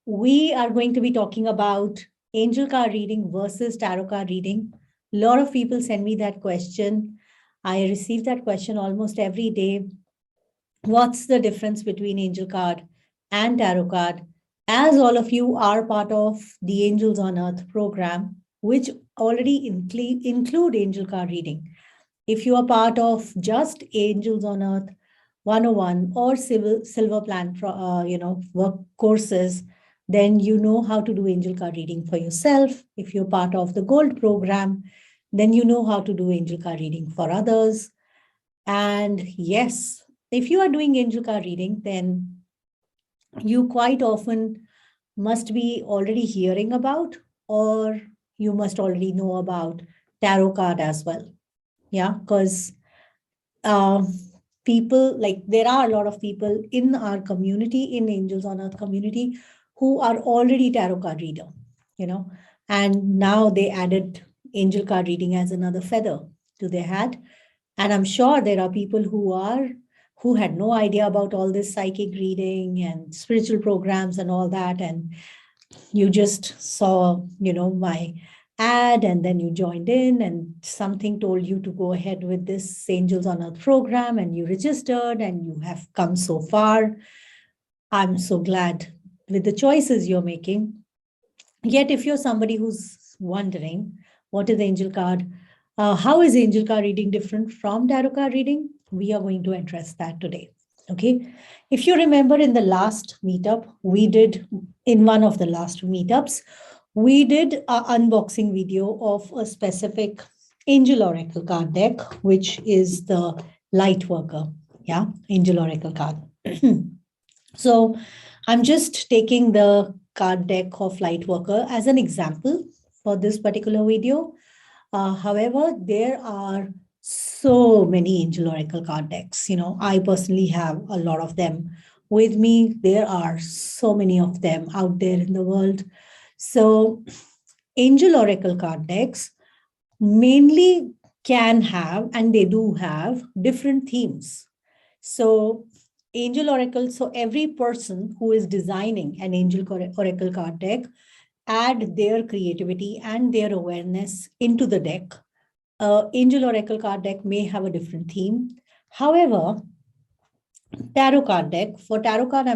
we are going to be talking about angel card reading versus tarot card reading. A lot of people send me that question. I receive that question almost every day. What's the difference between angel card and tarot card? As all of you are part of the Angels on Earth program, which already include angel card reading. If you are part of just Angels on Earth 101 or silver plan work courses, then you know how to do angel card reading for yourself. If you're part of the gold program, then you know how to do angel card reading for others. And yes, if you are doing angel card reading, then you quite often must be already hearing about, or you must already know about tarot card as well. Yeah, because people, like, there are a lot of people in our community, in Angels on Earth community, who are already tarot card reader, and now they added angel card reading as another feather to their hat. And I'm sure there are people who had no idea about all this psychic reading and spiritual programs and all that, and you just saw, my ad, and then you joined in and something told you to go ahead with this Angels on Earth program, and you registered and you have come so far. I'm so glad with the choices you're making. Yet if you're somebody who's wondering what is angel card, how is angel card reading different from tarot card reading, we are going to address that today. Okay, if you remember in the last meetup, in one of the last meetups, we did an unboxing video of a specific angel oracle card deck, which is the light worker. Yeah, angel oracle card. So I'm just taking the card deck of light worker as an example for this particular video. However, there are so many angel oracle card decks. I personally have a lot of them with me. There are so many of them out there in the world. So angel oracle card decks mainly can have, and they do have, different themes. So angel oracle, so every person who is designing an angel oracle card deck add their creativity and their awareness into the deck. Angel oracle card deck may have a different theme. However, tarot card deck, for tarot card,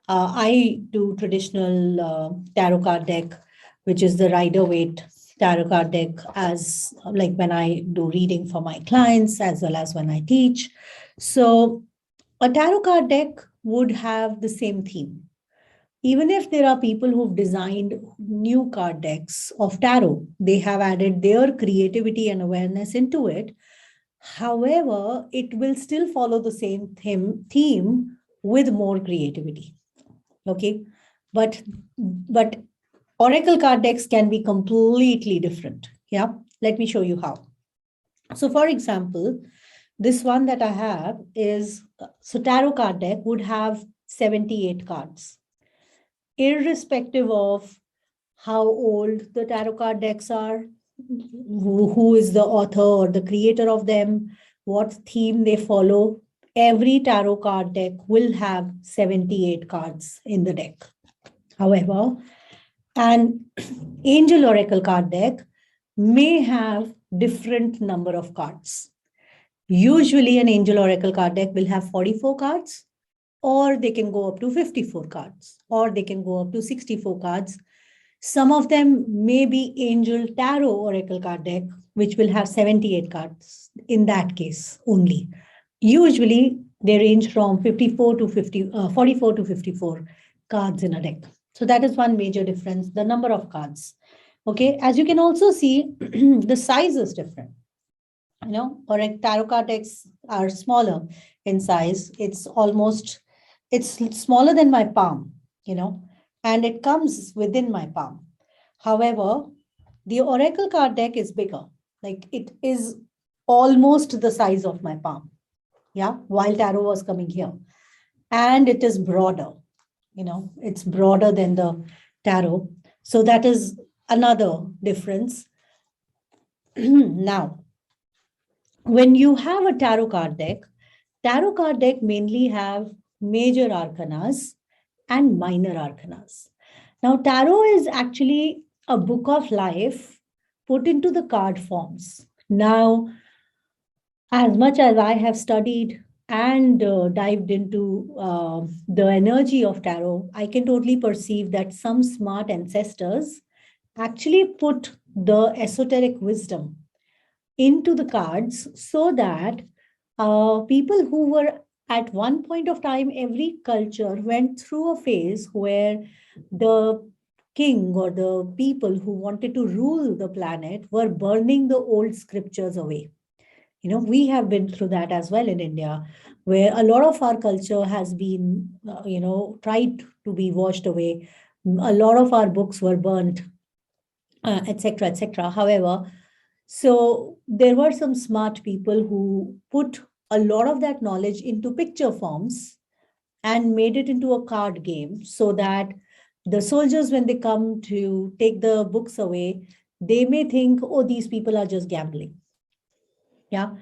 I do traditional tarot card deck, which is the Rider-Waite tarot card deck, as like when I do reading for my clients as well as when I teach. So a tarot card deck would have the same theme. Even if there are people who've designed new card decks of tarot, they have added their creativity and awareness into it. However, it will still follow the same theme with more creativity. Okay, but oracle card decks can be completely different. Yeah, let me show you how. So for example, this one that I have is, so tarot card deck would have 78 cards. Irrespective of how old the tarot card decks are, who is the author or the creator of them, what theme they follow, every tarot card deck will have 78 cards in the deck. However, an angel oracle card deck may have different number of cards. Usually an angel oracle card deck will have 44 cards, or they can go up to 54 cards, or they can go up to 64 cards. Some of them may be angel tarot oracle card deck, which will have 78 cards in that case only. Usually they range from 44 to 54 cards in a deck. So that is one major difference, the number of cards. Okay, as you can also see, the size is different. Or tarot card decks are smaller in size. It's smaller than my palm, and it comes within my palm. However, the oracle card deck is bigger. Like, it is almost the size of my palm. Yeah, while tarot was coming here. And it is broader. It's broader than the tarot. So that is another difference. Now, when you have a tarot card deck mainly have major arcanas and minor arcanas. Now, tarot is actually a book of life put into the card forms. Now, as much as I have studied and dived into the energy of tarot, I can totally perceive that some smart ancestors actually put the esoteric wisdom into the cards so that people who were at one point of time, every culture went through a phase where the king or the people who wanted to rule the planet were burning the old scriptures away. We have been through that as well in India, where a lot of our culture has been, tried to be washed away. A lot of our books were burnt, etc., etc. However, so there were some smart people who put a lot of that knowledge into picture forms and made it into a card game so that the soldiers, when they come to take the books away, they may think, oh, these people are just gambling. Yeah.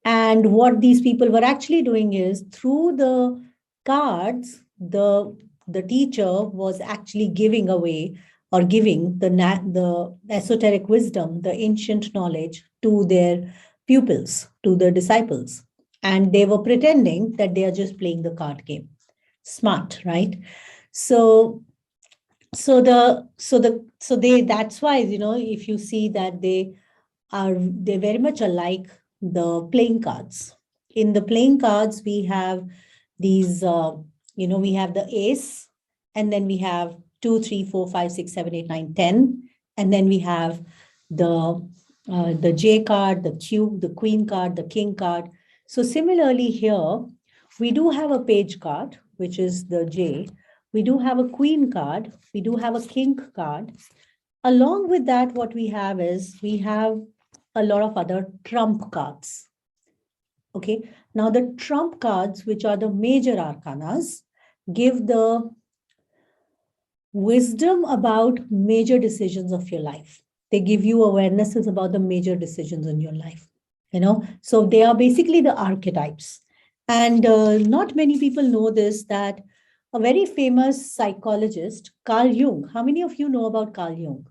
And what these people were actually doing is through the cards, the teacher was actually giving away or giving the esoteric wisdom, the ancient knowledge to their pupils, to the disciples. And they were pretending that they are just playing the card game. Smart, right? So they that's why, if you see that they very much alike the playing cards. In the playing cards, we have these, we have the ace, and then we have 2, 3, 4, 5, 6, 7, 8, 9, 10. And then we have the J card, the Q, the queen card, the king card. So similarly here, we do have a page card, which is the J. We do have a queen card. We do have a king card. Along with that, what we have is we have a lot of other trump cards. Okay, now the trump cards, which are the major arcanas, give the wisdom about major decisions of your life. They give you awarenesses about the major decisions in your life. So they are basically the archetypes. And not many people know this, that a very famous psychologist, Carl Jung. How many of you know about Carl Jung?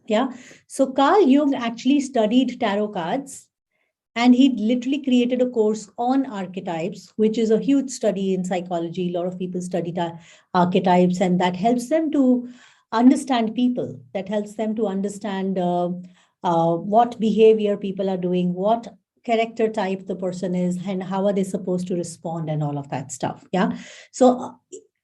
Yeah. So Carl Jung actually studied tarot cards, and he literally created a course on archetypes, which is a huge study in psychology. A lot of people study archetypes, and that helps them to understand people, that helps them to understand what behavior people are doing, what character type the person is, and how are they supposed to respond, and all of that stuff. Yeah. So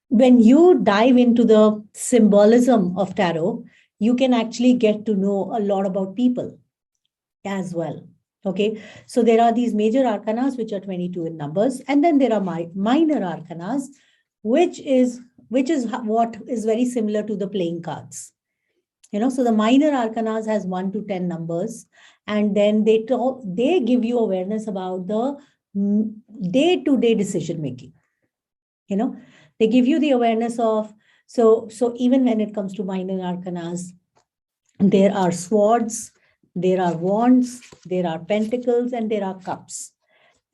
when you dive into the symbolism of tarot, you can actually get to know a lot about people as well. Okay, so there are these major arcanas, which are 22 in numbers, and then there are minor arcanas, which is what is very similar to the playing cards. So the minor arcanas has 1 to 10 numbers, and then they give you awareness about the day-to-day decision making. They give you the awareness of, so even when it comes to minor arcanas, there are swords, there are wands, there are pentacles, and there are cups.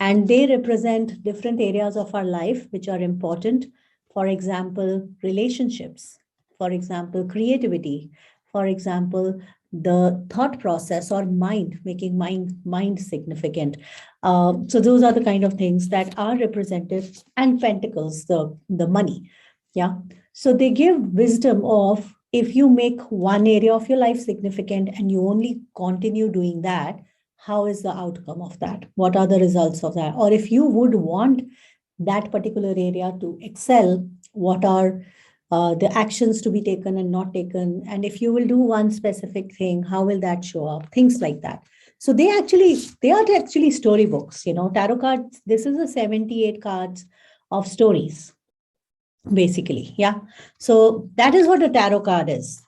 And they represent different areas of our life which are important. For example, relationships. For example, creativity. For example, the thought process or mind, making mind significant. So those are the kind of things that are represented. And pentacles, the money. Yeah. So they give wisdom of, if you make one area of your life significant and you only continue doing that, how is the outcome of that? What are the results of that? Or if you would want that particular area to excel, what are the actions to be taken and not taken? And if you will do one specific thing, how will that show up? Things like that. So they are actually storybooks. Tarot cards, this is a 78 cards of stories, basically. Yeah. So that is what a tarot card is.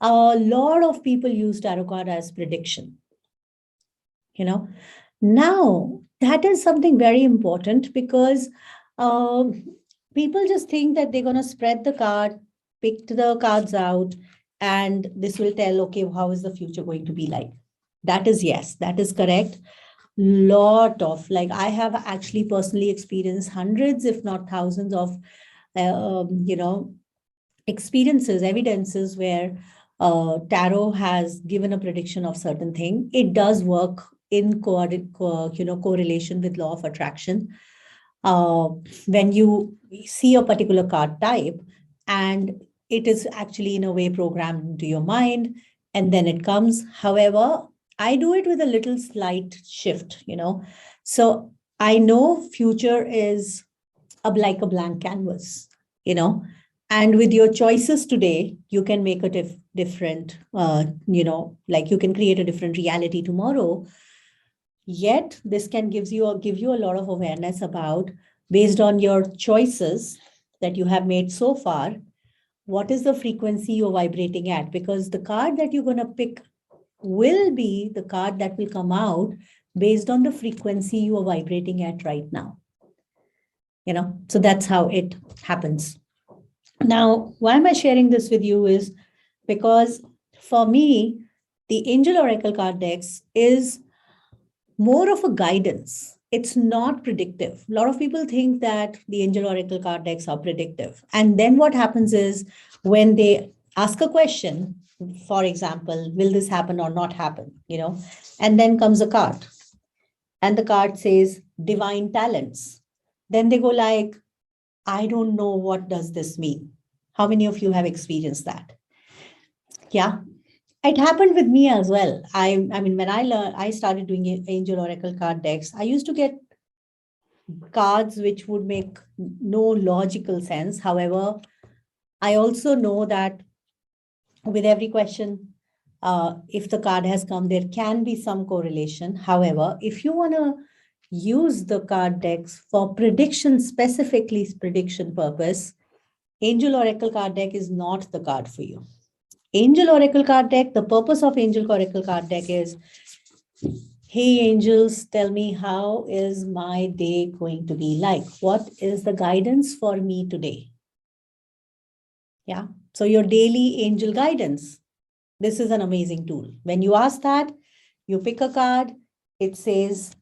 A lot of people use tarot card as prediction. Now that is something very important, because people just think that they're going to spread the card, pick the cards out, and this will tell, okay, how is the future going to be like? That is correct. Lot of, I have actually personally experienced hundreds, if not thousands of experiences, evidences where tarot has given a prediction of certain thing. It does work in correlation with law of attraction. When you see a particular card type and it is actually in a way programmed into your mind, and then it comes. However, I do it with a little slight shift, So I know future is like a blank canvas, and with your choices today, you can make a different, like you can create a different reality tomorrow. Yet this can give you a lot of awareness about, based on your choices that you have made so far, what is the frequency you're vibrating at? Because the card that you're going to pick will be the card that will come out based on the frequency you are vibrating at right now. So that's how it happens. Now, why am I sharing this with you is because for me, the Angel Oracle card decks is more of a guidance. It's not predictive. A lot of people think that the Angel Oracle card decks are predictive. And then what happens is when they ask a question, for example, will this happen or not happen? And then comes a card and the card says divine talents. Then they go like, I don't know, what does this mean? How many of you have experienced that? Yeah. It happened with me as well. I mean, when I started doing Angel Oracle card decks, I used to get cards which would make no logical sense. However, I also know that with every question, if the card has come, there can be some correlation. However, if you want to use the card decks for prediction, specifically prediction purpose, Angel Oracle card deck is not the card for you. Angel Oracle card deck, the purpose of Angel Oracle card deck is, hey angels, tell me, how is my day going to be like? What is the guidance for me today? Yeah. So your daily angel guidance. This is an amazing tool. When you ask that, you pick a card, it says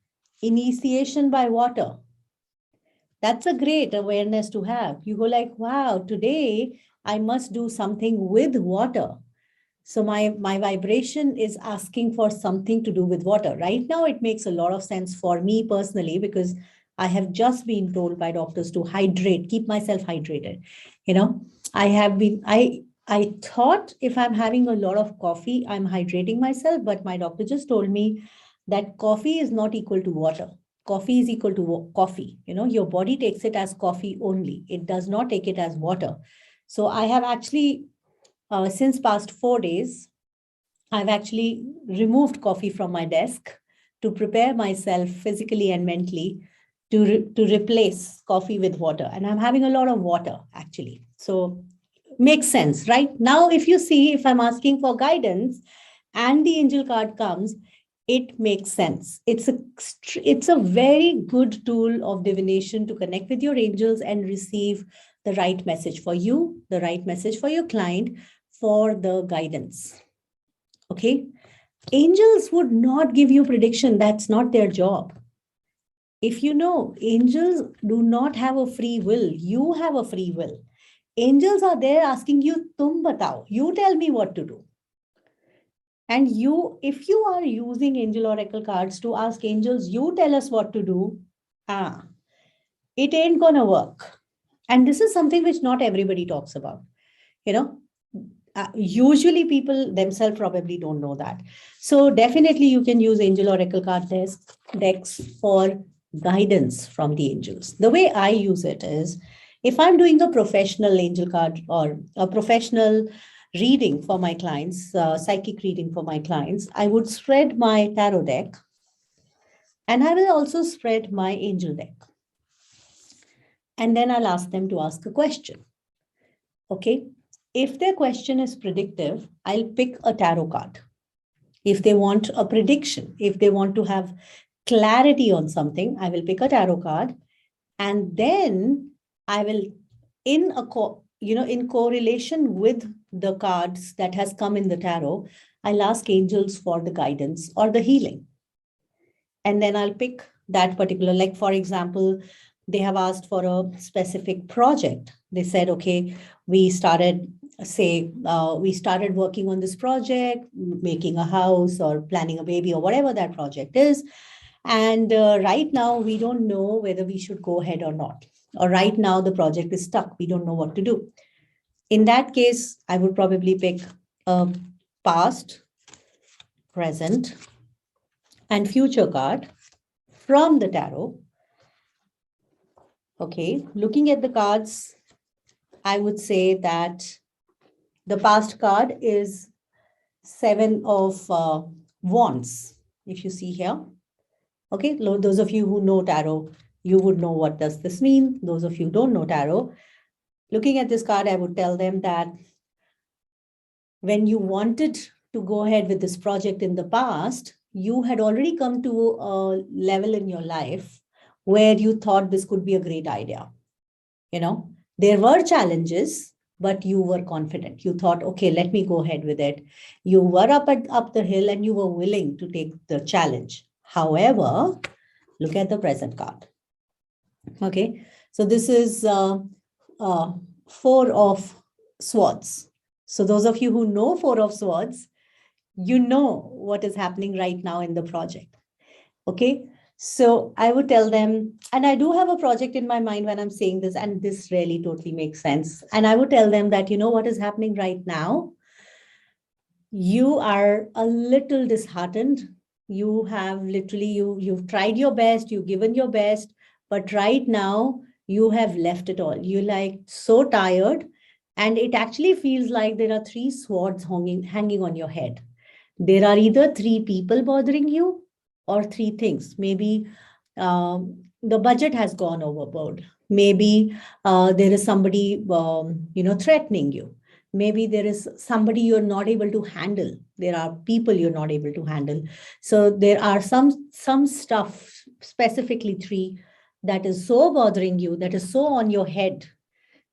initiation by water. That's a great awareness to have. You go like, wow, today I must do something with water. So my vibration is asking for something to do with water. Right now, it makes a lot of sense for me personally, because I have just been told by doctors to hydrate, keep myself hydrated. I thought if I'm having a lot of coffee, I'm hydrating myself, but my doctor just told me that coffee is not equal to water. Coffee is equal to coffee. Your body takes it as coffee only. It does not take it as water. So I have actually, since past 4 days, I've actually removed coffee from my desk to prepare myself physically and mentally to replace coffee with water. And I'm having a lot of water actually. So makes sense, right? Now, if you see, if I'm asking for guidance and the angel card comes, it makes sense. It's a very good tool of divination to connect with your angels and receive the right message for you, the right message for your client, for the guidance. Okay. Angels would not give you prediction. That's not their job. If you know, angels do not have a free will. You have a free will. Angels are there asking you, tum batao, you tell me what to do. And if you are using Angel Oracle cards to ask angels, you tell us what to do, it ain't gonna work. And this is something which not everybody talks about. Usually people themselves probably don't know that. So definitely you can use Angel Oracle card decks for guidance from the angels. The way I use it is, if I'm doing a professional angel card or a professional reading for my clients, psychic reading for my clients, I would spread my tarot deck and I will also spread my angel deck. And then I'll ask them to ask a question. Okay. If their question is predictive, I'll pick a tarot card. If they want a prediction, if they want to have clarity on something, I will pick a tarot card. And then I will, in correlation with the cards that has come in the tarot, I'll ask angels for the guidance or the healing. And then I'll pick that particular, like for example, they have asked for a specific project. They said, okay, we started, we started working on this project, making a house or planning a baby or whatever that project is. And right now, we don't know whether we should go ahead or not. Or right now, the project is stuck. We don't know what to do. In that case, I would probably pick a past, present, and future card from the tarot. Okay, looking at the cards, I would say that the past card is Seven of Wands, if you see here. Okay, those of you who know tarot, you would know what does this mean. Those of you who don't know tarot, looking at this card, I would tell them that when you wanted to go ahead with this project in the past, you had already come to a level in your life where you thought this could be a great idea. You know, there were challenges, but you were confident. You thought, okay, let me go ahead with it. You were up the hill and you were willing to take the challenge. However, look at the present card. Okay, so this is Four of Swords. So those of you who know Four of Swords, you know what is happening right now in the project. Okay, so I would tell them, and I do have a project in my mind when I'm saying this, and this really totally makes sense. And I would tell them that, you know what is happening right now? You are a little disheartened. You have literally, you've tried your best, you've given your best, but right now you have left it all. You're like so tired, and it actually feels like there are three swords hanging on your head. There are either three people bothering you or three things. Maybe the budget has gone overboard. Maybe there is somebody, threatening you. Maybe there is somebody you're not able to handle. There are people you're not able to handle. So there are some stuff, specifically three, that is so bothering you, that is so on your head,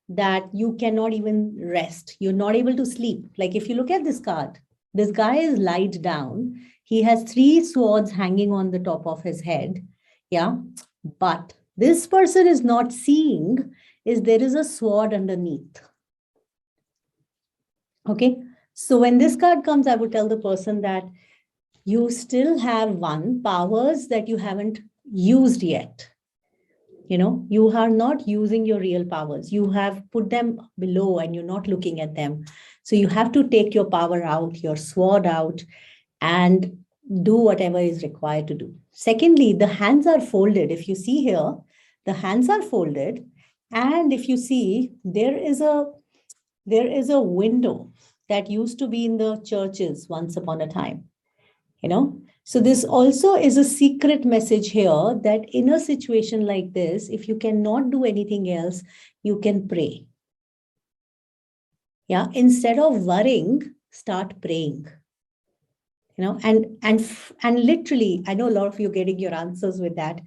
that you cannot even rest. You're not able to sleep. Like if you look at this card, this guy is lied down. He has three swords hanging on the top of his head. Yeah. But this person is not seeing is there is a sword underneath. Okay. So when this card comes, I would tell the person that you still have powers that you haven't used yet. You know, you are not using your real powers. You have put them below and you're not looking at them. So you have to take your power out, your sword out, and do whatever is required to do. Secondly, the hands are folded. If you see here, the hands are folded. And if you see, there is a window that used to be in the churches once upon a time. You know, so this also is a secret message here that in a situation like this, if you cannot do anything else, you can pray. Yeah, instead of worrying, start praying. You know, and literally, I know a lot of you are getting your answers with that.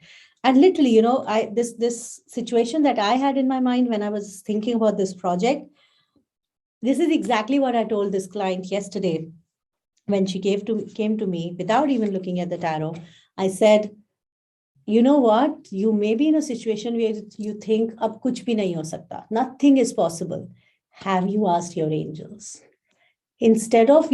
And literally, you know, this situation that I had in my mind when I was thinking about this project, this is exactly what I told this client yesterday. When she came to me without even looking at the tarot, I said, you know what? You may be in a situation where you think, ab kuch bhi nahi ho sakta. Nothing is possible. Have you asked your angels? Instead of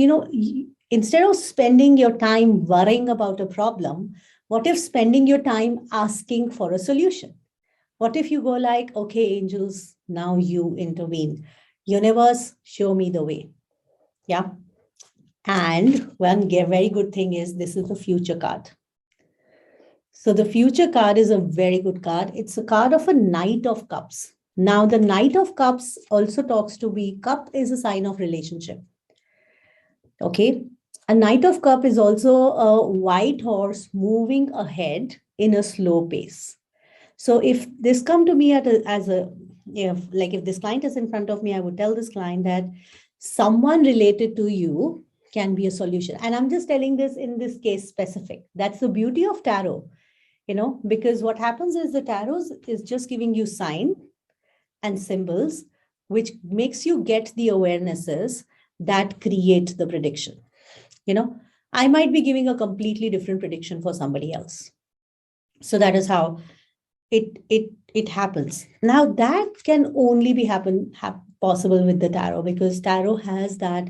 spending your time worrying about a problem, what if spending your time asking for a solution? What if you go like, okay, angels, now you intervene. Universe, show me the way. Yeah. And one very good thing is this is the future card. So the future card is a very good card. It's a card of a Knight of Cups. Now the Knight of Cups also talks to be, cup is a sign of relationship. Okay. A Knight of Cup is also a white horse moving ahead in a slow pace. So if this come to me if this client is in front of me, I would tell this client that someone related to you can be a solution. And I'm just telling this in this case specific. That's the beauty of tarot, you know, because what happens is the tarot is just giving you sign and symbols, which makes you get the awarenesses that create the prediction. You know, I might be giving a completely different prediction for somebody else. So that is how it happens. Now that can only be possible with the tarot, because tarot has that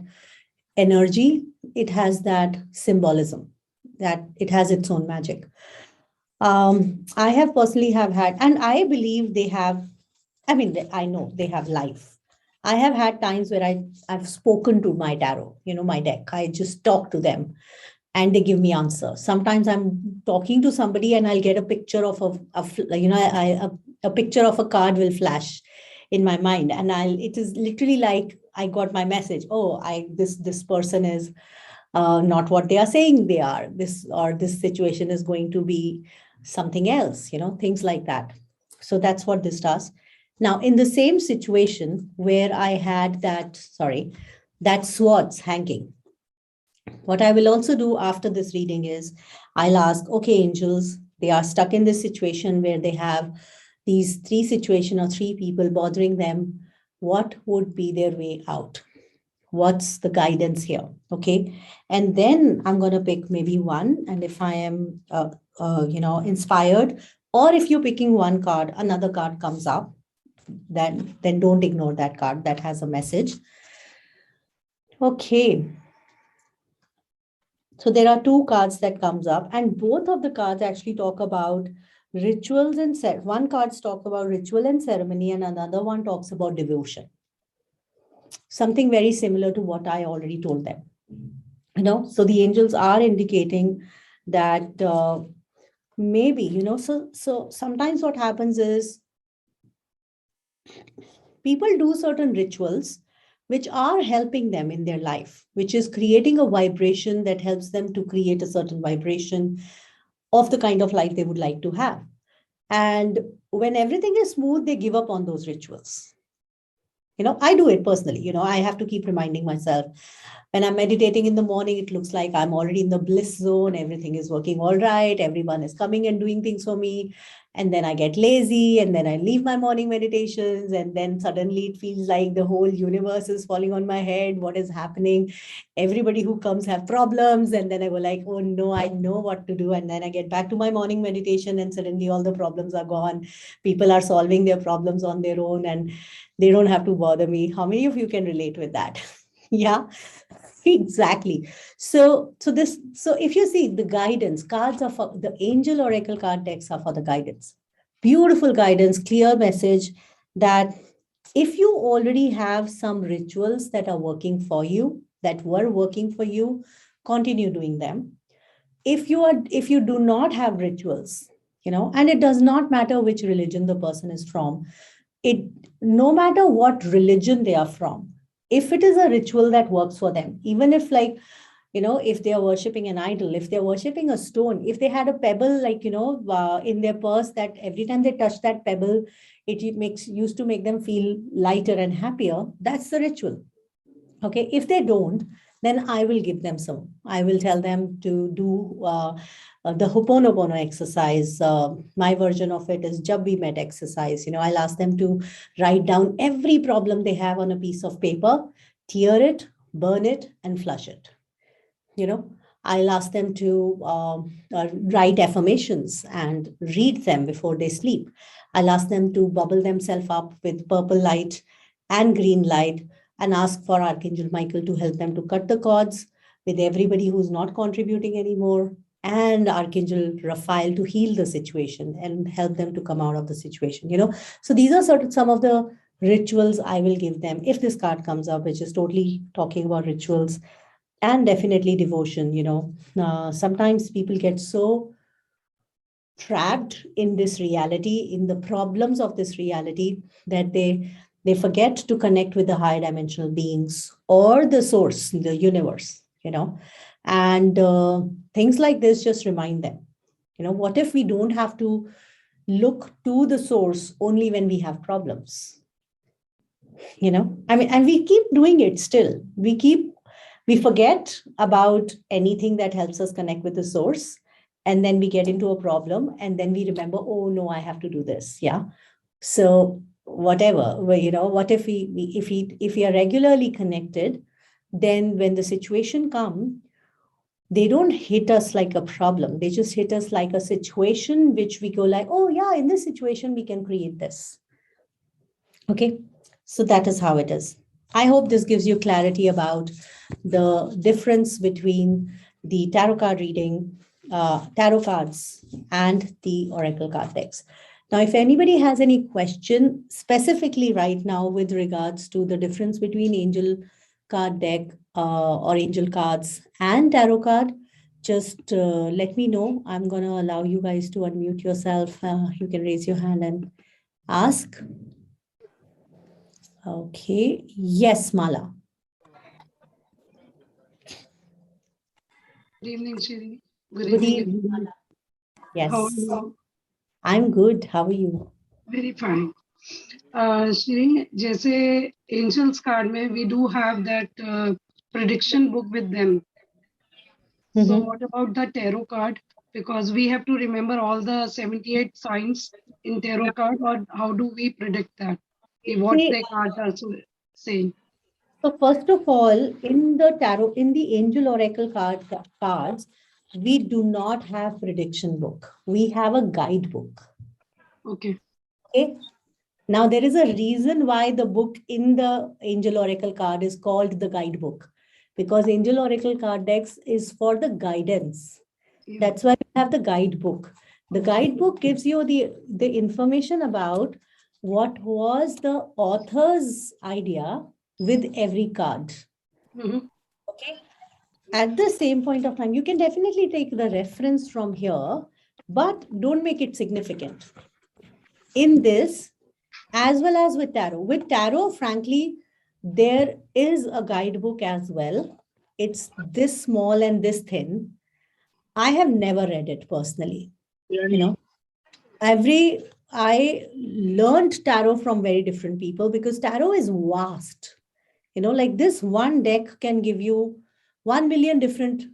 energy, it has that symbolism, that it has its own magic. I have personally have had, and I believe they have, I mean, I know they have life. I have had times where I've spoken to my tarot, my deck. I just talk to them and they give me answers. Sometimes I'm talking to somebody and I'll get a picture of a picture of a card will flash in my mind, and it is literally like I got my message. Oh, this person is not what they are saying they are. This situation is going to be something else, things like that. So that's what this does. Now, in the same situation where I had that swords hanging, what I will also do after this reading is I'll ask, okay, angels, they are stuck in this situation where they have these three situations or three people bothering them. What would be their way out? What's the guidance here? Okay. And then I'm going to pick maybe one. And if I am, inspired, or if you're picking one card, another card comes up, then don't ignore that card that has a message. Okay. So there are two cards that comes up, and both of the cards actually talk about rituals and one card talks about ritual and ceremony, and another one talks about devotion. Something very similar to what I already told them. So the angels are indicating that maybe, so sometimes what happens is people do certain rituals which are helping them in their life, which is creating a vibration that helps them to create a certain vibration of the kind of life they would like to have. And when everything is smooth, they give up on those rituals. I do it personally. I have to keep reminding myself. When I'm meditating in the morning, it looks like I'm already in the bliss zone. Everything is working all right. Everyone is coming and doing things for me. And then I get lazy and then I leave my morning meditations. And then suddenly it feels like the whole universe is falling on my head. What is happening? Everybody who comes have problems. And then I go like, oh no, I know what to do. And then I get back to my morning meditation and suddenly all the problems are gone. People are solving their problems on their own and they don't have to bother me. How many of you can relate with that? Yeah. Exactly. So if you see the guidance, cards are for the angel oracle card decks are for the guidance. Beautiful guidance, clear message that if you already have some rituals that are working for you, that were working for you, continue doing them. If you do not have rituals, and it does not matter which religion the person is from, no matter what religion they are from, if it is a ritual that works for them, even if if they are worshiping an idol, if they're worshiping a stone, if they had a pebble in their purse that every time they touch that pebble, it used to make them feel lighter and happier, that's the ritual. Okay, if they don't, then I will give them some. I will tell them to do the Ho'oponopono exercise. My version of it is Jab We Met exercise. I'll ask them to write down every problem they have on a piece of paper, tear it, burn it, and flush it. I'll ask them to write affirmations and read them before they sleep. I'll ask them to bubble themselves up with purple light and green light and ask for Archangel Michael to help them to cut the cords with everybody who's not contributing anymore, and Archangel Raphael to heal the situation and help them to come out of the situation. So these are some of the rituals I will give them if this card comes up, which is totally talking about rituals. And definitely devotion. Sometimes people get so trapped in this reality, in the problems of this reality, that they forget to connect with the higher dimensional beings or the source, the universe, and things like this just remind them, what if we don't have to look to the source only when we have problems? And we keep doing it still. We forget about anything that helps us connect with the source. And then we get into a problem and then we remember, oh no, I have to do this. Yeah. So whatever, what if we are regularly connected, then when the situation comes, they don't hit us like a problem. They just hit us like a situation which we go like, oh yeah, in this situation, we can create this. Okay. So that is how it is. I hope this gives you clarity about the difference between the tarot card reading, tarot cards, and the oracle card decks. Now, if anybody has any question specifically right now with regards to the difference between angel card deck or angel cards and tarot card, just let me know. I'm going to allow you guys to unmute yourself. You can raise your hand and ask. Okay. Yes, Mala. Good evening, Shree. Good Good evening, evening. everyone. Yes. How are you? I'm good. How are you? Very fine. Shree, जैसे angels card में we do have that prediction book with them. So Mm-hmm. what about the tarot card? Because we have to remember all the 78 signs in tarot card, or how do we predict that? What See, the cards are saying? so first of all, in the tarot, in the angel oracle cards, we do not have prediction book. We have a guidebook. Okay. Okay. Now there is a reason why the book in the angel oracle card is called the guidebook, because angel oracle card decks is for the guidance. Yeah. That's why we have the guidebook. The guidebook gives you the information about what was the author's idea with every card. Mhm. Okay. At the same point of time, you can definitely take the reference from here, but don't make it significant. In this, as well as with tarot. With tarot, frankly, there is a guidebook as well. It's this small and this thin. I have never read it personally. You know, I learned tarot from very different people because tarot is vast. Like this one deck can give you 1 million different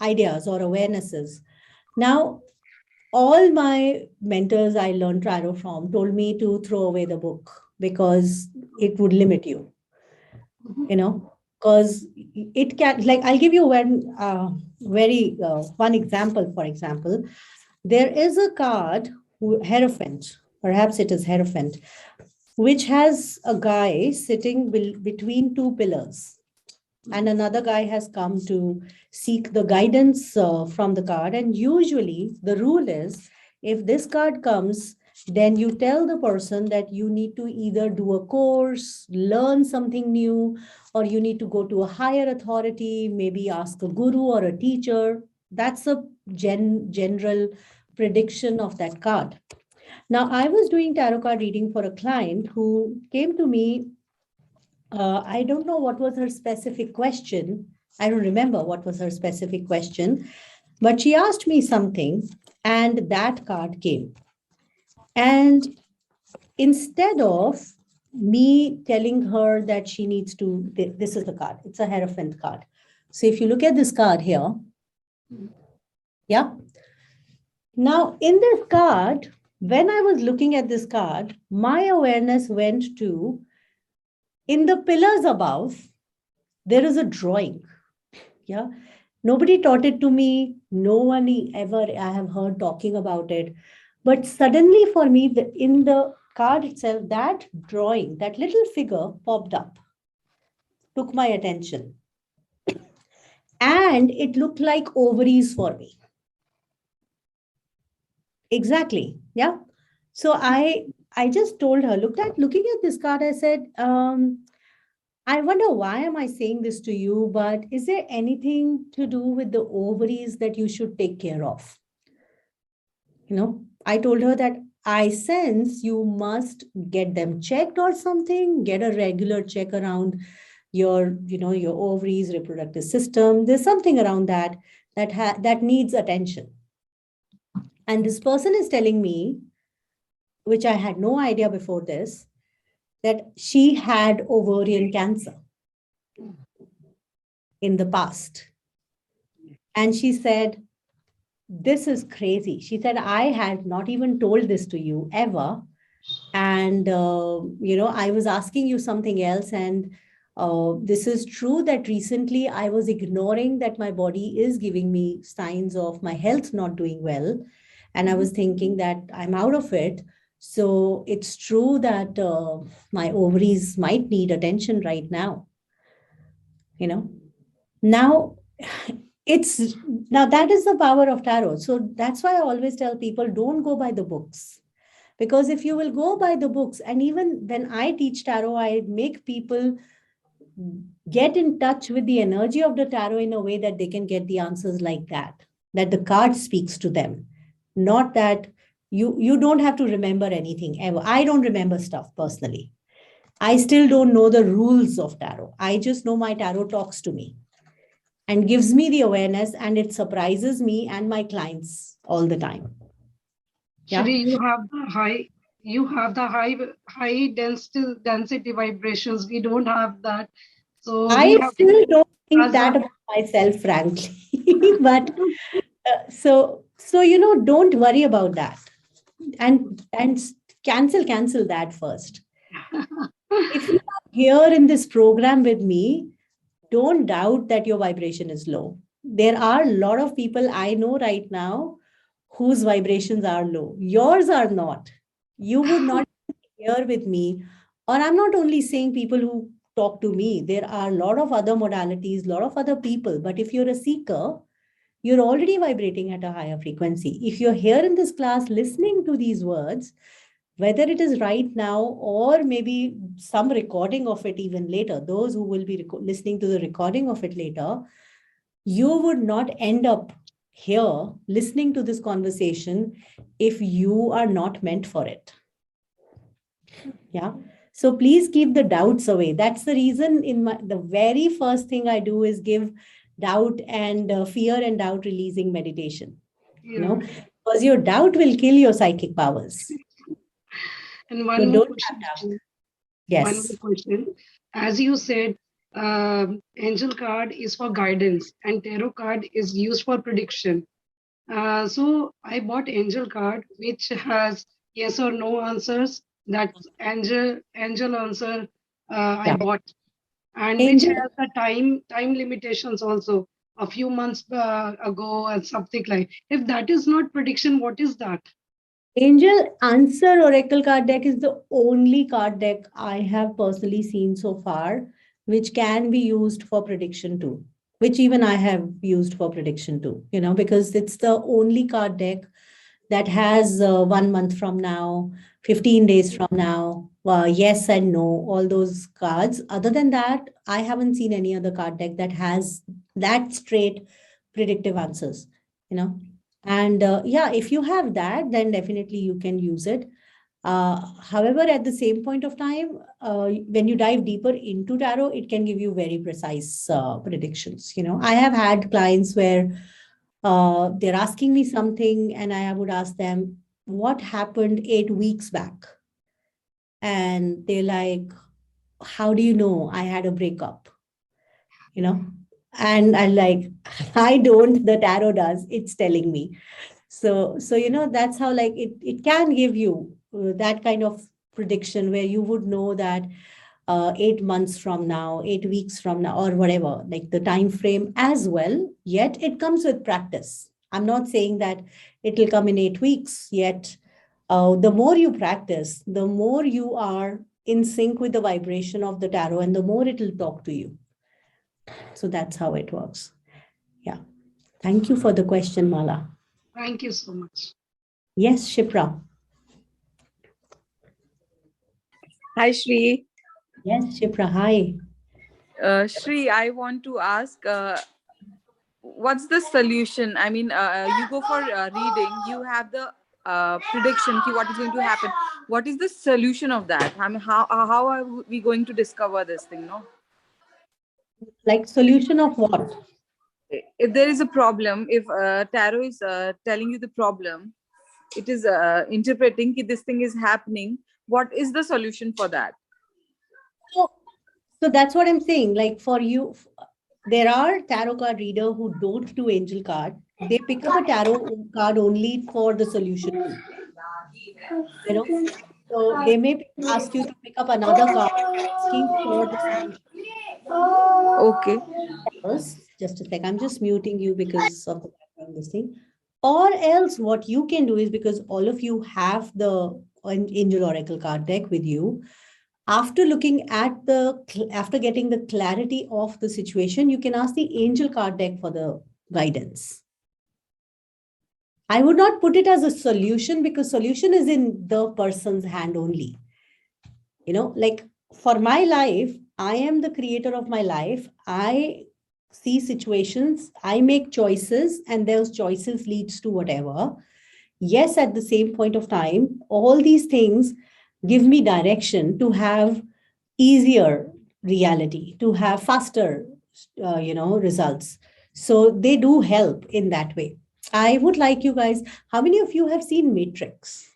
ideas or awarenesses. Now, all my mentors I learned tarot from told me to throw away the book because it would limit you, because it can, like, I'll give you one example. For example, there is a card, Hierophant, perhaps it is Hierophant, which has a guy sitting between two pillars. And another guy has come to seek the guidance from the card. And usually the rule is, if this card comes, then you tell the person that you need to either do a course, learn something new, or you need to go to a higher authority, maybe ask a guru or a teacher. That's a general prediction of that card. Now, I was doing tarot card reading for a client who came to me. I don't know what was her specific question. I don't remember what was her specific question, but she asked me something and that card came. And instead of me telling her that she needs to, this is the card, it's a Hierophant card. So if you look at this card here, yeah. Now in this card, when I was looking at this card, my awareness went to, in the pillars above, there is a drawing. Yeah. Nobody taught it to me. No one ever I have heard talking about it. But suddenly for me, in the card itself, that drawing, that little figure popped up, took my attention. And it looked like ovaries for me. Exactly. Yeah. So I just told her, looking at this card, I said, I wonder why am I saying this to you, but is there anything to do with the ovaries that you should take care of? I told her that I sense you must get them checked or something, get a regular check around your ovaries, reproductive system. There's something around that needs attention. And this person is telling me, which I had no idea before this, that she had ovarian cancer in the past. And she said, this is crazy. She said, I had not even told this to you ever. And, I was asking you something else. And This is true that recently I was ignoring that my body is giving me signs of my health not doing well. And I was thinking that I'm out of it. So it's true that my ovaries might need attention right now, you know. Now, it's now that is the power of tarot. So that's why I always tell people don't go by the books. Because if you will go by the books, and even when I teach tarot, I make people get in touch with the energy of the tarot in a way that they can get the answers like that the card speaks to them, not that you don't have to remember anything ever. I don't remember stuff personally. I still don't know the rules of tarot. I just know my tarot talks to me and gives me the awareness, and it surprises me and my clients all the time. Yeah. Shri, you have the high density vibrations. We don't have that. So we I have still don't think as that a about myself, frankly. But don't worry about that, and cancel that first. If you are here in this program with me, don't doubt that your vibration is low. There are a lot of people I know right now whose vibrations are low. Yours are not. You would not be here with me. Or I'm not only saying people who talk to me, there are a lot of other modalities, a lot of other people. But if you're a seeker, you're already vibrating at a higher frequency. If you're here in this class listening to these words, whether it is right now or maybe some recording of it even later, those who will be listening to the recording of it later, you would not end up here listening to this conversation if you are not meant for it. Yeah. So please keep the doubts away. That's the reason the very first thing I do is give doubt and fear and doubt releasing meditation. yeah. Because your doubt will kill your psychic powers. And So one more don't question. have doubt. One more Yes. question. As you said, angel card is for guidance and tarot card is used for prediction. So I bought angel card, which has yes or no answers. That's angel answer I Yeah. bought, and which Angel has the time limitations also. A few months ago, and something like. If that is not prediction, what is that? Angel Answer Oracle card deck is the only card deck I have personally seen so far, which can be used for prediction too, which even I have used for prediction too, because it's the only card deck that has 1 month from now, 15 days from now, yes and no, all those cards. Other than that, I haven't seen any other card deck that has that straight predictive answers, you know. And yeah, if you have that, then definitely you can use it. However, at the same point of time, when you dive deeper into tarot, it can give you very precise predictions. I have had clients where they're asking me something, and I would ask them, what happened 8 weeks back? And they're like, how do you know I had a breakup? You know? And I like, I don't, the tarot does, it's telling me. So that's how like it can give you that kind of prediction where you would know that 8 months from now, 8 weeks from now, or whatever, like the time frame as well. Yet it comes with practice. I'm not saying that it will come in 8 weeks, yet the more you practice, the more you are in sync with the vibration of the tarot, and the more it will talk to you. So that's how it works. Yeah. Thank you for the question, Mala. Thank you so much. Yes, Shipra. Hi, Shree. Yes, Shipra. Hi. Shree, I want to ask, what's the solution? I mean, you go for reading, you have the prediction ki what is going to happen. What is the solution of that? I mean, how are we going to discover this thing? No, Like solution of what? if there is a problem, if tarot is telling you the problem, it is interpreting that this thing is happening. What is the solution for that? So that's what I'm saying. Like for you, there are tarot card reader who don't do angel card. They pick up a tarot card only for the solution. So they may ask you to pick up another card asking for the solution. Okay. else, just a sec, I'm just muting you because of the background this thing. Or else what you can do is, because all of you have the Angel Oracle card deck with you, after looking at after getting the clarity of the situation, you can ask the Angel card deck for the guidance. I would not put it as a solution, because solution is in the person's hand only. Like for my life, I am the creator of my life. I see situations, I make choices, and those choices leads to whatever. Yes, at the same point of time, all these things give me direction to have easier reality, to have faster, results. So they do help in that way. I would like you guys, how many of you have seen Matrix?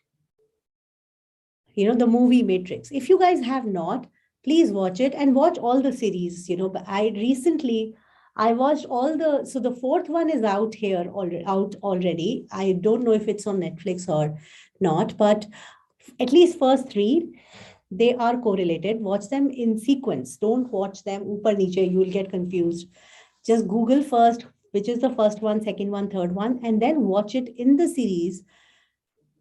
The movie Matrix. If you guys have not, please watch it and watch all the series. But I watched so the fourth one is out already. I don't know if it's on Netflix or not, but at least first three, they are correlated. Watch them in sequence. Don't watch them upar niche. You will get confused. Just Google first, which is the first one, second one, third one, and then watch it in the series.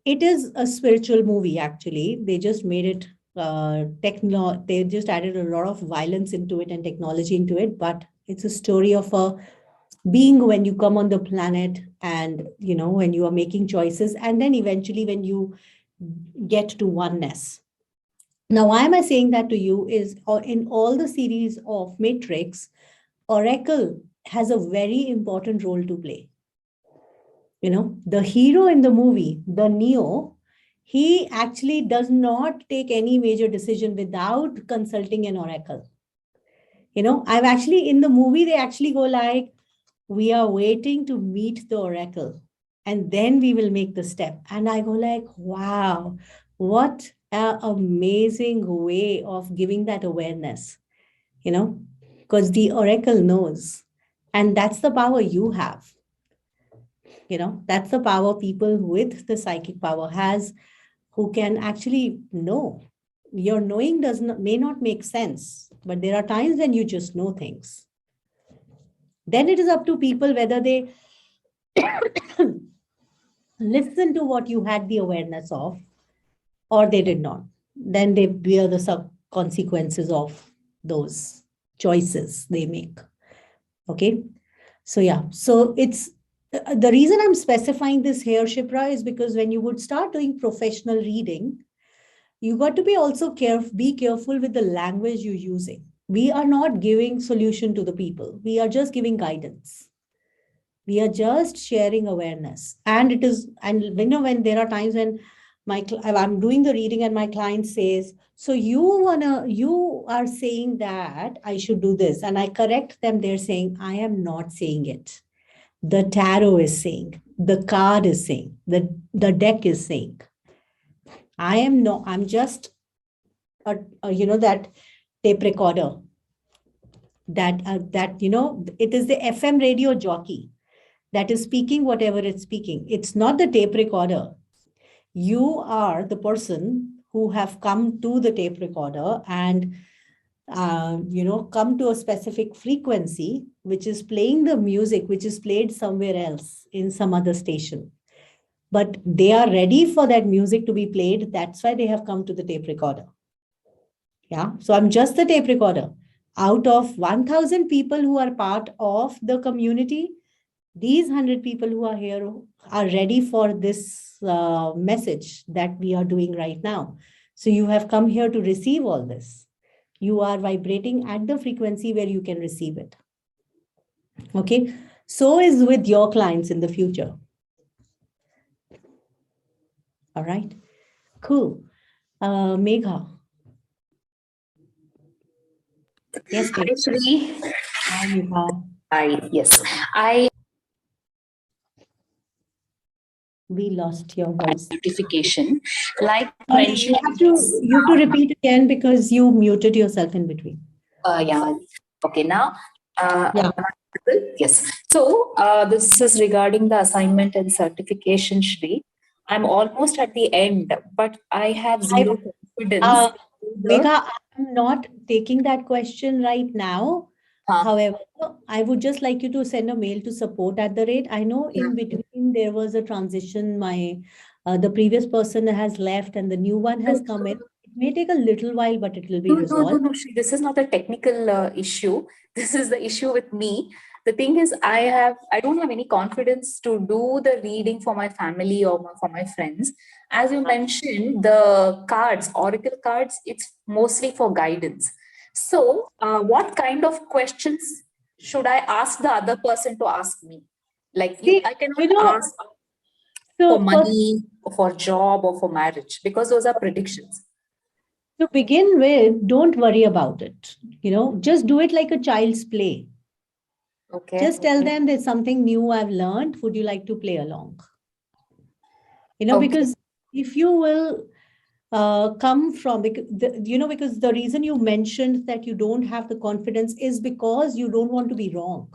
It is a spiritual movie, actually. They just made it they just added a lot of violence into it and technology into it, but it's a story of a being when you come on the planet, and when you are making choices, and then eventually when you get to oneness. Now, why am I saying that to you is, in all the series of Matrix, Oracle has a very important role to play. The hero in the movie, the Neo, he actually does not take any major decision without consulting an oracle. I've actually, in the movie, they actually go like, we are waiting to meet the oracle, and then we will make the step. And I go like, wow, what an amazing way of giving that awareness, because the oracle knows. And that's the power you have. That's the power people with the psychic power has, who can actually know. Your knowing may not make sense, but there are times when you just know things. Then it is up to people whether they listen to what you had the awareness of, or they did not. Then they bear the consequences of those choices they make. Okay. So yeah, so it's the reason I'm specifying this here, Shipra, is because when you would start doing professional reading, you got to be careful with the language you're using. We are not giving solution to the people. We are just giving guidance. We are just sharing awareness. And when there are times when I'm doing the reading and my client says, so you are saying that I should do this. And I correct them. They're saying, I am not saying it. The tarot is saying, the card is saying, the deck is saying. I'm just that tape recorder that it is the FM radio jockey that is speaking whatever it's speaking. It's not the tape recorder. You are the person who have come to the tape recorder and come to a specific frequency, which is playing the music, which is played somewhere else in some other station. But they are ready for that music to be played. That's why they have come to the tape recorder. Yeah. So I'm just the tape recorder. Out of 1,000 people who are part of the community, these 100 people who are here are ready for this message that we are doing right now. So you have come here to receive all this. You are vibrating at the frequency where you can receive it. Okay. So is with your clients in the future. All right. Cool. Megha. Yes, Hi, Shree. Hi, Megha. Hi, yes. We lost your voice. Notification. Like Sorry, mentioned. you have to repeat again because you muted yourself in between. Yeah. Okay, now. Yeah. Yes. So this is regarding the assignment and certification, Shri. I'm almost at the end, but I have zero confidence. Megha, I'm not taking that question right now. However, I would just like you to send a mail to support@. I know in between there was a transition. The previous person has left and the new one has come in. It may take a little while, but it will be resolved. No, Shri, this is not a technical issue. This is the issue with me. The thing is, I don't have any confidence to do the reading for my family or for my friends. As you mentioned, the cards, oracle cards, it's mostly for guidance. So, what kind of questions should I ask the other person to ask me? Like See, I cannot you know, ask for so first, money, or for job, or for marriage, because those are predictions. to begin with, don't worry about it. Just do it like a child's play. Okay. Just tell them there's something new I've learned. Would you like to play along? Okay. Because if you will come from, because the reason you mentioned that you don't have the confidence is because you don't want to be wrong.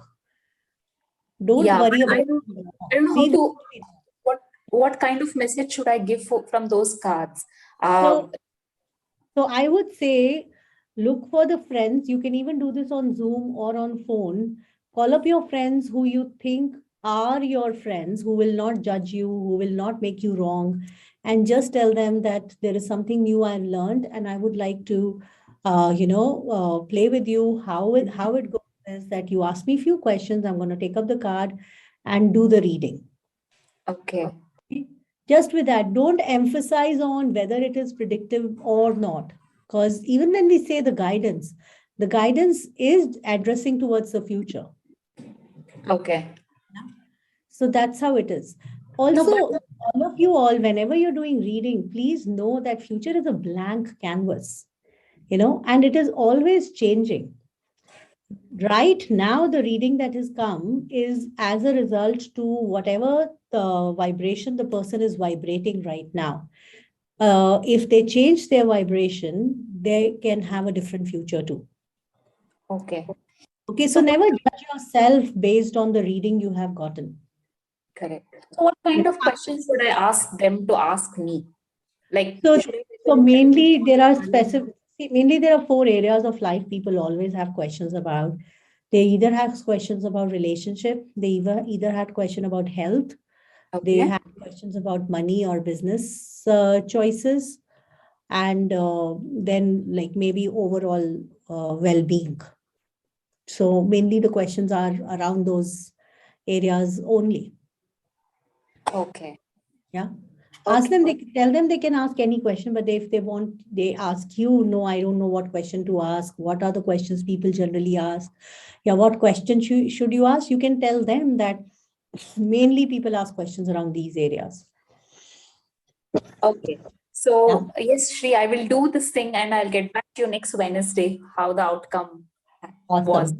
Don't Yeah, worry about I don't know how Please to. don't be wrong. What kind of message should I give from those cards? So I would say, look for the friends. You can even do this on Zoom or on phone. Call up your friends who you think are your friends, who will not judge you, who will not make you wrong, and just tell them that there is something new I've learned, and I would like to, play with you. How it goes is that you ask me a few questions. I'm going to take up the card and do the reading. Okay. Just with that, don't emphasize on whether it is predictive or not. Because even when we say the guidance is addressing towards the future. Okay. So that's how it is. Also, all of you all, whenever you're doing reading, please know that future is a blank canvas, and it is always changing. Right now, the reading that has come is as a result to whatever the vibration the person is vibrating right now. If they change their vibration, they can have a different future too. Okay. Okay, so never judge yourself based on the reading you have gotten. Correct. So what kind of questions should I ask them to ask me? Like, So mainly there are there are 4 areas of life people always have questions about. They either have questions about relationship, they either had question about health, they have questions about money or business choices, and then like maybe overall well-being. So mainly the questions are around those areas only. Okay. Yeah. Ask them, tell them they can ask any question, but if they want, they ask you, no, I don't know what question to ask. What are the questions people generally ask? Yeah, what question should you ask? You can tell them that mainly people ask questions around these areas. Okay. So yes, Shri, I will do this thing and I'll get back to you next Wednesday, how the outcome was.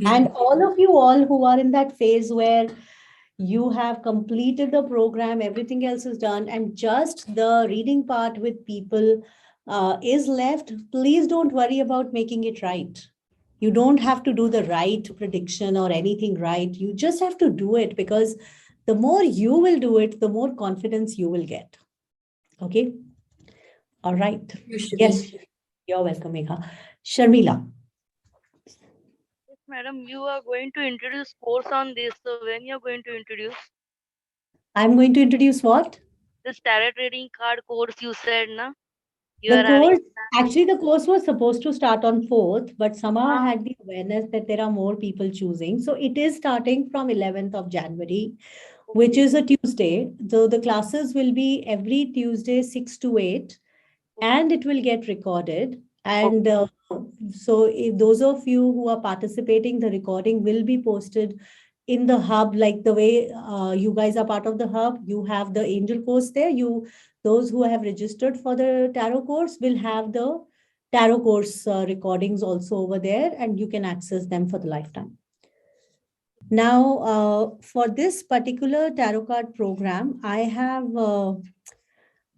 And all of you all who are in that phase where you have completed the program, everything else is done, and just the reading part with people is left, please don't worry about making it right. You don't have to do the right prediction or anything right. You just have to do it, because the more you will do it, the more confidence you will get. Okay? All right. Yes, you're welcome, Megha. Sharmila. Yes, madam, you are going to introduce course on this. So when you're going to introduce? I'm going to introduce what? This tarot reading card course you said, na? Actually, the course was supposed to start on 4th, but somehow I had the awareness that there are more people choosing. So it is starting from 11th of January, which is a Tuesday. So the classes will be every Tuesday, 6 to 8, and it will get recorded. And so if those of you who are participating, the recording will be posted in the hub, like the way you guys are part of the hub. You have the angel course there. Those who have registered for the tarot course will have the tarot course recordings also over there, and you can access them for the lifetime. Now, for this particular tarot card program, I have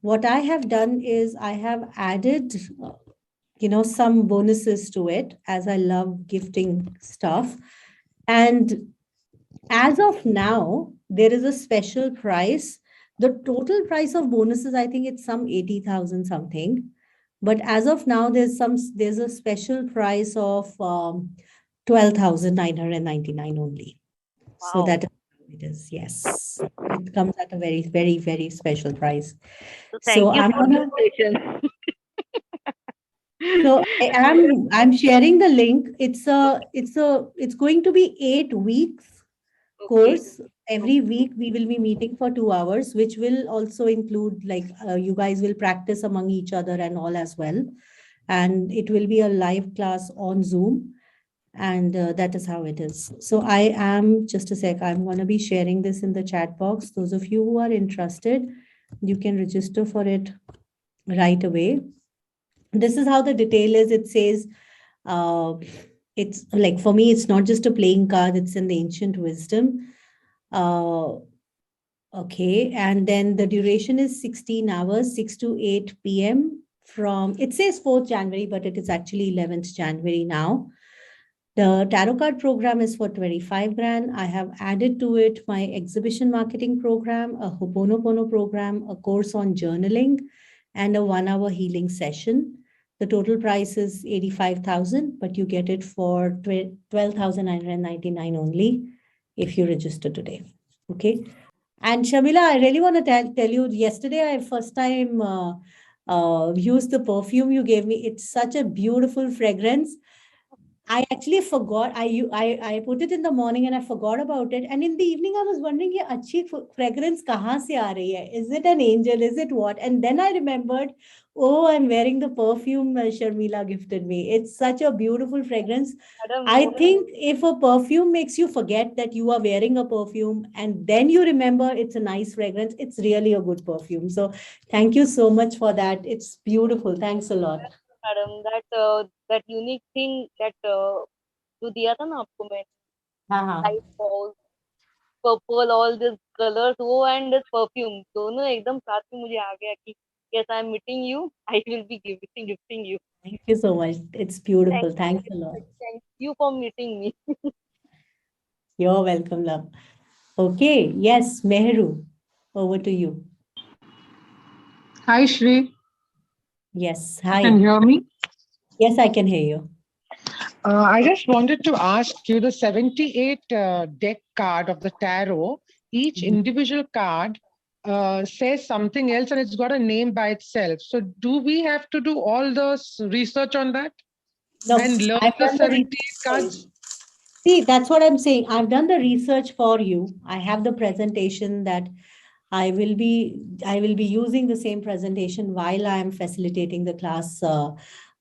what I have done is I have added some bonuses to it, as I love gifting stuff. And as of now, there is a special price. The total price of bonuses, I think it's some 80,000 something. But as of now, there's a special price of 12,999 only. So Wow. that is how it is. Yes, it comes at a very, very, very special price. So So thank you I'm for gonna. your patience. So I'm sharing the link. It's going to be 8 weeks Okay. course. Every week we will be meeting for 2 hours, which will also include like you guys will practice among each other and all as well. And it will be a live class on Zoom. And that is how it is. So I am, just a sec, I'm going to be sharing this in the chat box. Those of you who are interested, you can register for it right away. This is how the detail is. It says, it's like, for me, it's not just a playing card, it's in the ancient wisdom. Okay, and then the duration is 16 hours, 6 to 8 p.m. from, it says 4th January, but it is actually 11th January now. The tarot card program is for 25 grand. I have added to it my exhibition marketing program, a Ho'oponopono program, a course on journaling, and a 1-hour healing session. The total price is 85,000, but you get it for 12,999 only if you register today. Okay. And Shamila, I really want to tell you, yesterday I first time used the perfume you gave me. It's such a beautiful fragrance. I actually forgot. I put it in the morning and I forgot about it. And in the evening, I was wondering, ये अच्छी fragrance कहाँ से आ रही है? Is it an angel? Is it what? And then I remembered, oh, I'm wearing the perfume Sharmila gifted me. It's such a beautiful fragrance. Madam, I think if a perfume makes you forget that you are wearing a perfume and then you remember it's a nice fragrance, it's really a good perfume. So thank you so much for that. It's beautiful. Thanks a lot. madam, that unique thing that जो दिया था ना आपको मैं हाँ light balls, purple, all these colors, वो and this perfume दोनों एकदम साथ में मुझे आ गया कि yes, I'm meeting you. I will be gifting you. Thank you so much. It's beautiful. Thanks a lot. Thank you for meeting me. You're welcome, love. Okay. Yes, Mehru, over to you. Hi, Shree. Yes. Can Hi. you hear me? Yes, I can hear you. I just wanted to ask you the 78 deck card of the tarot, each individual card says something else and it's got a name by itself. So do we have to do all the research on that No, and learn I've the done the 78 research. cards? See, that's what I'm saying. I've done the research for you. I have the presentation that I will be using the same presentation while I am facilitating the class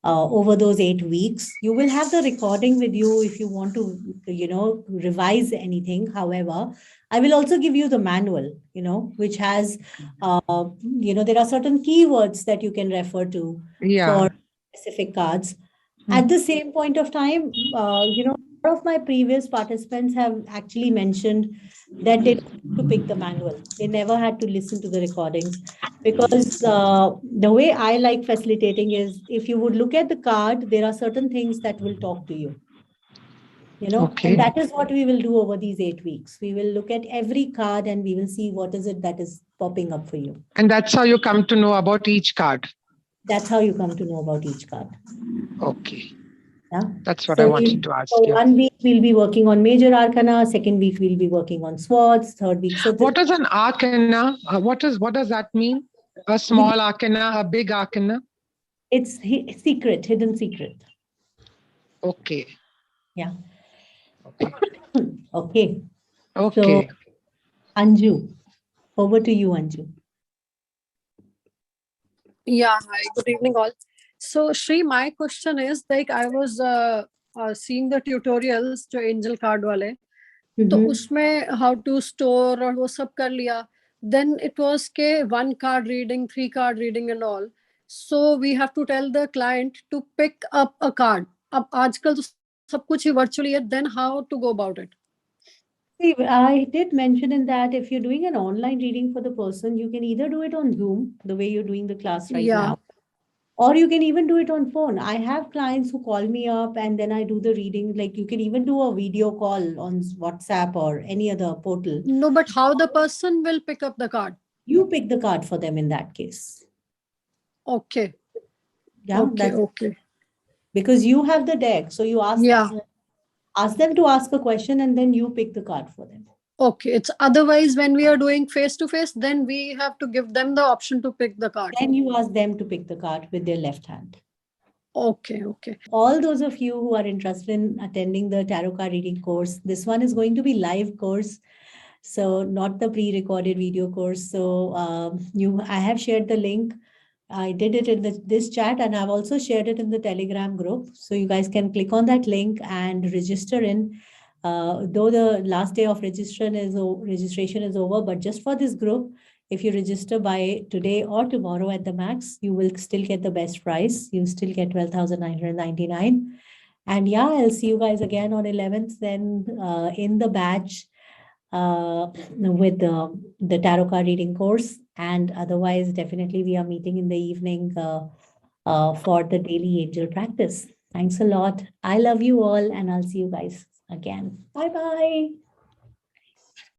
over those 8 weeks. You will have the recording with you if you want to, revise anything. However, I will also give you the manual, which has, there are certain keywords that you can refer to for specific cards. At the same point of time, a lot of my previous participants have actually mentioned that they don't have to pick the manual. They never had to listen to the recordings because the way I like facilitating is if you would look at the card, there are certain things that will talk to you. And that is what we will do over these 8 weeks. We will look at every card and we will see what is it that is popping up for you. And that's how you come to know about each card. That's how you come to know about each card. Okay. Yeah. That's what I wanted to ask. So 1 week we'll be working on major arcana, second week we'll be working on swords, third week. So what is an arcana? What does that mean? A small arcana, a big arcana? It's secret, hidden secret. Okay. Yeah. Okay. Okay. Okay. So Anju, over to you, Anju. Yeah, hi, good evening all. So Shree, my question is like I was seeing the tutorials जो angel card वाले, तो उसमें how to store और वो सब कर लिया. Then it was के 1 card reading, 3 card reading and all. So we have to tell the client to pick up a card. अब आजकल तो सब कुछ ही virtually है. Then how to go about it? See, I did mention in that if you're doing an online reading for the person, you can either do it on Zoom, the way you're doing the class right now, or you can even do it on phone. I have clients who call me up and then I do the reading. Like you can even do a video call on WhatsApp or any other portal. No, but how the person will pick up the card? You pick the card for them in that case. Okay. Yeah, Okay, okay. because you have the deck. So you ask them to ask a question and then you pick the card for them. Okay. It's otherwise when we are doing face to face, then we have to give them the option to pick the card. Then you ask them to pick the card with their left hand. Okay, okay. All those of you who are interested in attending the tarot card reading course, this one is going to be live course. So not the pre-recorded video course. So I have shared the link. I did it in this chat, and I've also shared it in the Telegram group. So you guys can click on that link and register in. Though the last day of registration is over, but just for this group, if you register by today or tomorrow at the max, you will still get the best price. You still get 12,999. And yeah, I'll see you guys again on 11th then in the batch with the tarot card reading course. And otherwise, definitely we are meeting in the evening for the daily angel practice. Thanks a lot. I love you all, and I'll see you guys again. Bye-bye.